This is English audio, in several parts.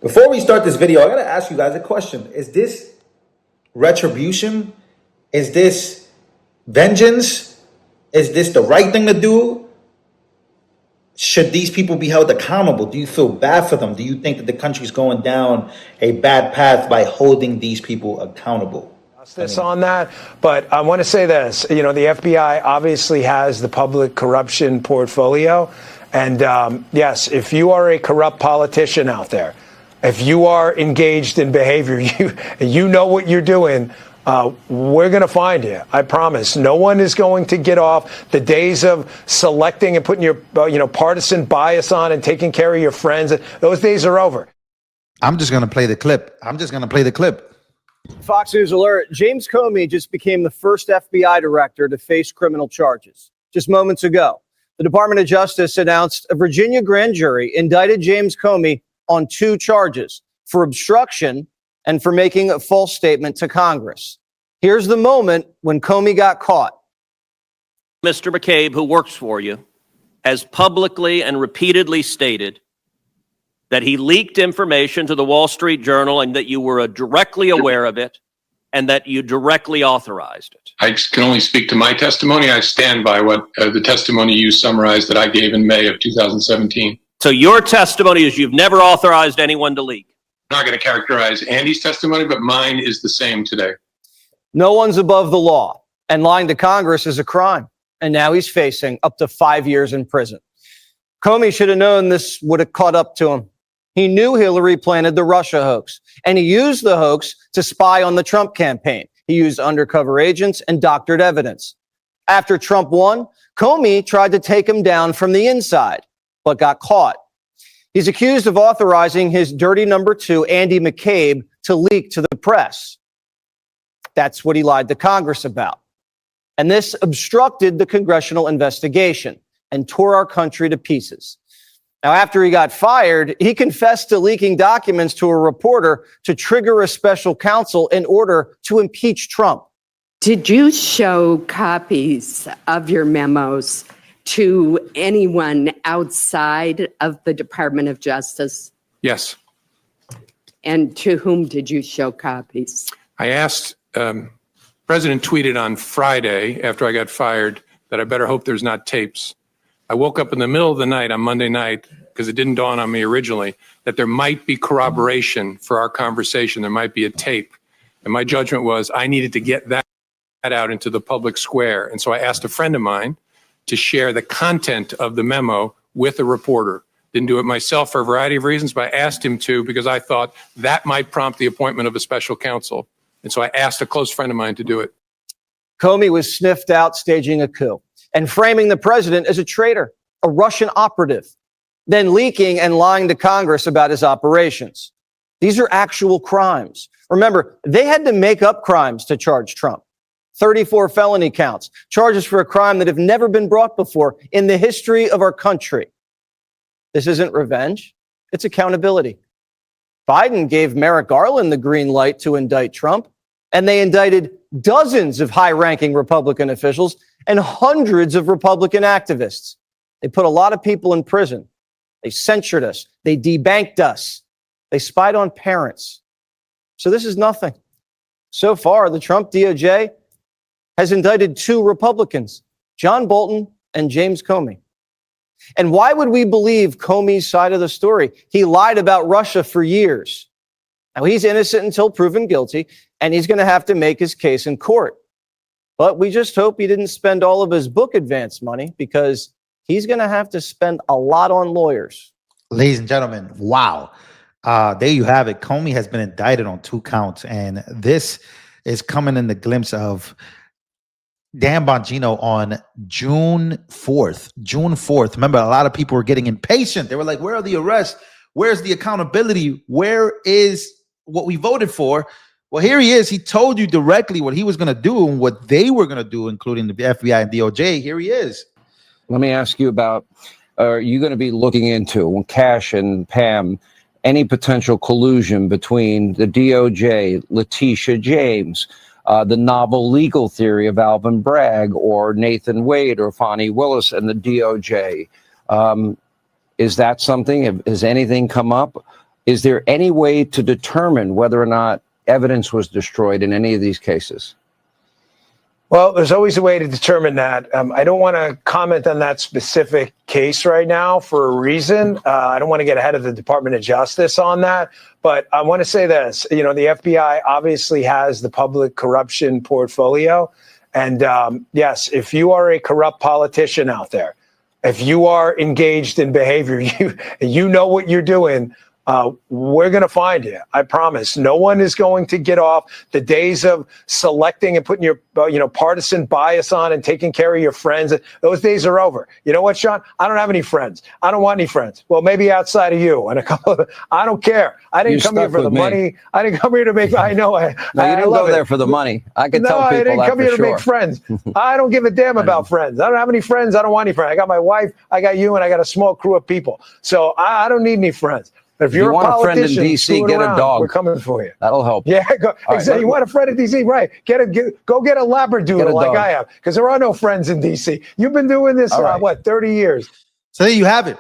Before we start this video, I got to ask you guys a question. Is this retribution? Is this vengeance? Is this the right thing to do? Should these people be held accountable? Do you feel bad for them? Do you think that the country's going down a bad path by holding these people accountable? On that, but I want to say this, the FBI obviously has the public corruption portfolio. And yes, if you are a corrupt politician out there, if you are engaged in behavior, you know what you're doing, we're going to find you. I promise. No one is going to get off. The days of selecting and putting your partisan bias on and taking care of your friends, those days are over. I'm just going to play the clip. Fox News alert. James Comey just became the first FBI director to face criminal charges. Just moments ago, the Department of Justice announced a Virginia grand jury indicted James Comey on 2 charges for obstruction and for making a false statement to Congress. Here's the moment when Comey got caught. Mr. McCabe, who works for you, has publicly and repeatedly stated that he leaked information to the Wall Street Journal and that you were directly aware of it and that you directly authorized it. I can only speak to my testimony. I stand by what the testimony you summarized that I gave in May of 2017. So your testimony is you've never authorized anyone to leak. I'm not going to characterize Andy's testimony, but mine is the same today. No one's above the law, and lying to Congress is a crime. And now he's facing up to 5 years in prison. Comey should have known this would have caught up to him. He knew Hillary planted the Russia hoax, and he used the hoax to spy on the Trump campaign. He used undercover agents and doctored evidence. After Trump won, Comey tried to take him down from the inside, but got caught. He's accused of authorizing his dirty number 2, Andy McCabe, to leak to the press. That's what he lied to Congress about. And this obstructed the congressional investigation and tore our country to pieces. Now, after he got fired, he confessed to leaking documents to a reporter to trigger a special counsel in order to impeach Trump. Did you show copies of your memos to anyone outside of the Department of Justice? Yes. And to whom did you show copies? I asked, President tweeted on Friday after I got fired that I better hope there's not tapes. I woke up in the middle of the night on Monday night, because it didn't dawn on me originally, that there might be corroboration for our conversation. There might be a tape. And my judgment was I needed to get that out into the public square. And so I asked a friend of mine to share the content of the memo with a reporter. Didn't do it myself for a variety of reasons, but I asked him to because I thought that might prompt the appointment of a special counsel. And so I asked a close friend of mine to do it. Comey was sniffed out staging a coup and framing the president as a traitor, a Russian operative, then leaking and lying to Congress about his operations. These are actual crimes. Remember, they had to make up crimes to charge Trump. 34 felony counts, charges for a crime that have never been brought before in the history of our country. This isn't revenge, it's accountability. Biden gave Merrick Garland the green light to indict Trump, and they indicted dozens of high-ranking Republican officials and hundreds of Republican activists. They put a lot of people in prison. They censured us. They debanked us. They spied on parents. So this is nothing. So far, the Trump DOJ has indicted 2 Republicans, John Bolton and James Comey. And why would we believe Comey's side of the story? He lied about Russia for years. Now, he's innocent until proven guilty, and he's going to have to make his case in court. But we just hope he didn't spend all of his book advance money, because he's going to have to spend a lot on lawyers. Ladies and gentlemen, wow. There you have it. Comey has been indicted on 2 counts, and this is coming in the glimpse of Dan Bongino on June 4th. June 4th. Remember, a lot of people were getting impatient. They were like, where are the arrests? Where's the accountability? Where is what we voted for? Well, here he is. He told you directly what he was going to do and what they were going to do, including the FBI and DOJ. Here he is. Let me ask you about, are you going to be looking into, Cash and Pam, any potential collusion between the DOJ, Letitia James, the novel legal theory of Alvin Bragg, or Nathan Wade, or Fani Willis and the DOJ? Is that something? Has anything come up Is there any way to determine whether or not evidence was destroyed in any of these cases? Well, there's always a way to determine that. I don't want to comment on that specific case right now for a reason. I don't want to get ahead of the Department of Justice on that. But I want to say this, the FBI obviously has the public corruption portfolio. And yes, if you are a corrupt politician out there, if you are engaged in behavior, you know what you're doing, we're going to find you. I promise. No one is going to get off. The days of selecting and putting your partisan bias on and taking care of your friends, those days are over. You know what, Sean? I don't have any friends. I don't want any friends. Well, maybe outside of you and a couple of, I don't care. I didn't come here for the money. I didn't come here to make, I know. No, you didn't go there for the money. I can tell people I didn't come here to make friends. I don't give a damn about friends. I don't have any friends. I don't want any friends. I got my wife, I got you, and I got a small crew of people. So I don't need any friends. If you're you want a friend in DC, get a dog. We're coming for you. That'll help. Yeah, exactly. You want a friend in DC, right? Go get a Labradoodle like I have, because there are no friends in DC. You've been doing this for 30 years. So there you have it.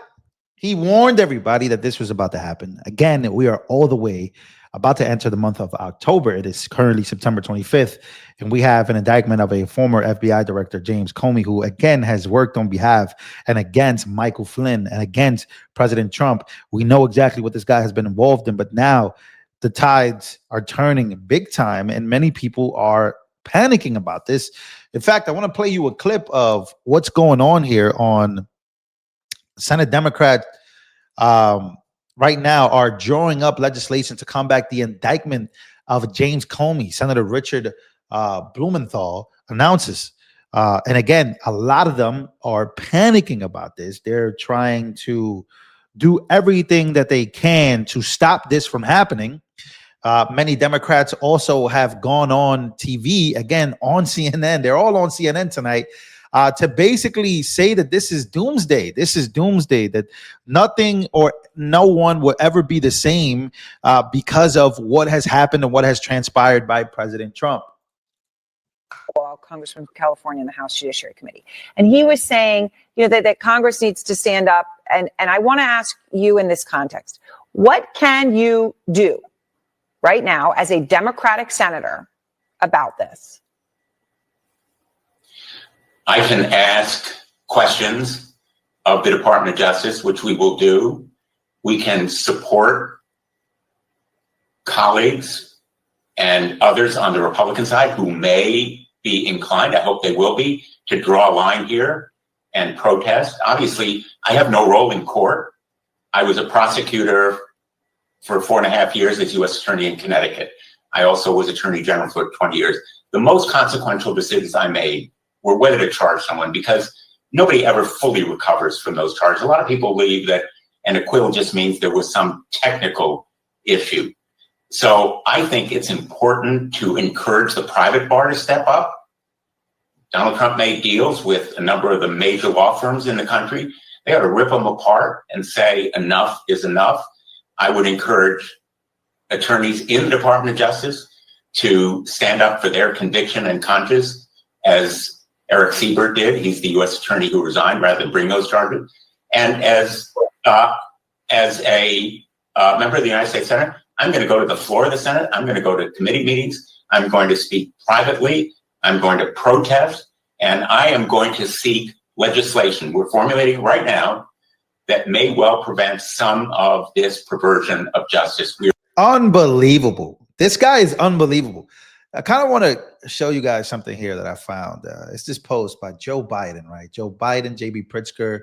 He warned everybody that this was about to happen. Again, we are all the way about to enter the month of October. It is currently September 25th, and we have an indictment of a former FBI director, James Comey, who again has worked on behalf and against Michael Flynn and against President Trump. We know exactly what this guy has been involved in, but now the tides are turning big time, and many people are panicking about this. In fact, I want to play you a clip of what's going on here on Senate Democrat right now are drawing up legislation to combat the indictment of James Comey. Senator Richard Blumenthal announces. And again, a lot of them are panicking about this. They're trying to do everything that they can to stop this from happening. Many Democrats also have gone on TV, again, on CNN. They're all on CNN tonight. To basically say that this is doomsday. This is doomsday, that nothing or no one will ever be the same because of what has happened and what has transpired by President Trump. Congressman from California in the House Judiciary Committee. And he was saying, that Congress needs to stand up. And I want to ask you in this context, what can you do right now as a Democratic senator about this? I can ask questions of the Department of Justice, which we will do. We can support colleagues and others on the Republican side who may be inclined, I hope they will be, to draw a line here and protest. Obviously, I have no role in court. I was a prosecutor for 4.5 years as U.S. Attorney in Connecticut. I also was Attorney General for 20 years. The most consequential decisions I made were whether to charge someone, because nobody ever fully recovers from those charges. A lot of people believe that an acquittal just means there was some technical issue. So I think it's important to encourage the private bar to step up. Donald Trump made deals with a number of the major law firms in the country. They ought to rip them apart and say enough is enough. I would encourage attorneys in the Department of Justice to stand up for their conviction and conscience, as Eric Siebert did. He's the U.S. attorney who resigned rather than bring those charges. And as a member of the United States Senate, I'm going to go to the floor of the Senate. I'm going to go to committee meetings. I'm going to speak privately. I'm going to protest. And I am going to seek legislation we're formulating right now that may well prevent some of this perversion of justice. Unbelievable. This guy is unbelievable. I kind of want to show you guys something here that I found. It's this post by Joe Biden, right? Joe Biden, J.B. Pritzker,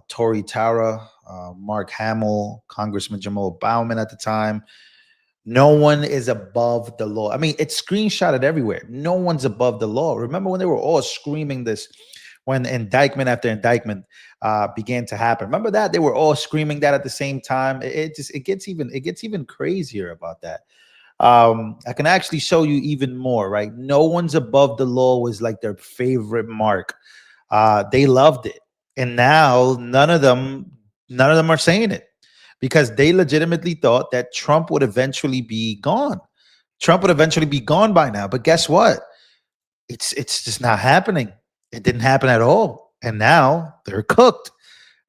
Tori Tara, Mark Hamill, Congressman Jamal Bowman at the time. No one is above the law. I mean, it's screenshotted everywhere. No one's above the law. Remember when they were all screaming this, when indictment after indictment began to happen? Remember that? They were all screaming that at the same time. It gets even crazier about that. I can actually show you even more, right? No one's above the law was like their favorite mark. They loved it. And now none of them are saying it, because they legitimately thought that Trump would eventually be gone. Trump would eventually be gone by now. But guess what? It's just not happening. It didn't happen at all. And now they're cooked.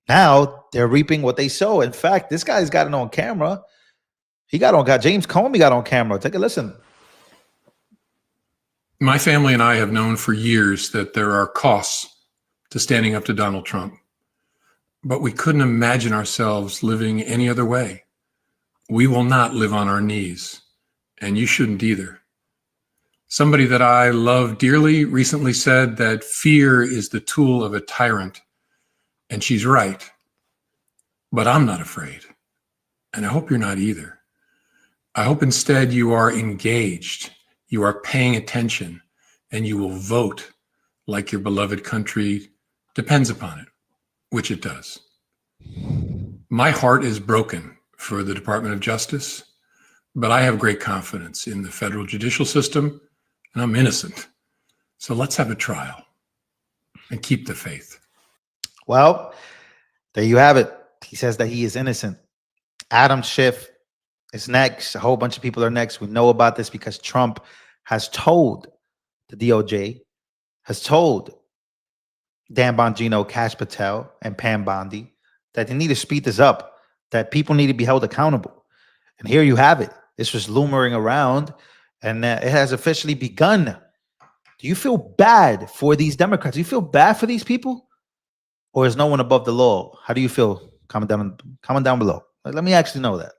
Now they're reaping what they sow. In fact, this guy's got it on camera. Got James Comey got on camera. Take a listen. My family and I have known for years that there are costs to standing up to Donald Trump, but we couldn't imagine ourselves living any other way. We will not live on our knees, and you shouldn't either. Somebody that I love dearly recently said that fear is the tool of a tyrant, and she's right. But I'm not afraid, and I hope you're not either. I hope instead you are engaged, you are paying attention, and you will vote like your beloved country depends upon it, which it does. My heart is broken for the Department of Justice, but I have great confidence in the federal judicial system, and I'm innocent. So let's have a trial and keep the faith. Well, there you have it. He says that he is innocent. Adam Schiff is next. A whole bunch of people are next. We know about this because Trump has told the DOJ, has told Dan Bongino, Kash Patel, and Pam Bondi that they need to speed this up, that people need to be held accountable. And here you have it. This was looming around, and it has officially begun. Do you feel bad for these Democrats? Do you feel bad for these people? Or is no one above the law? How do you feel? Comment down below. Let me actually know that.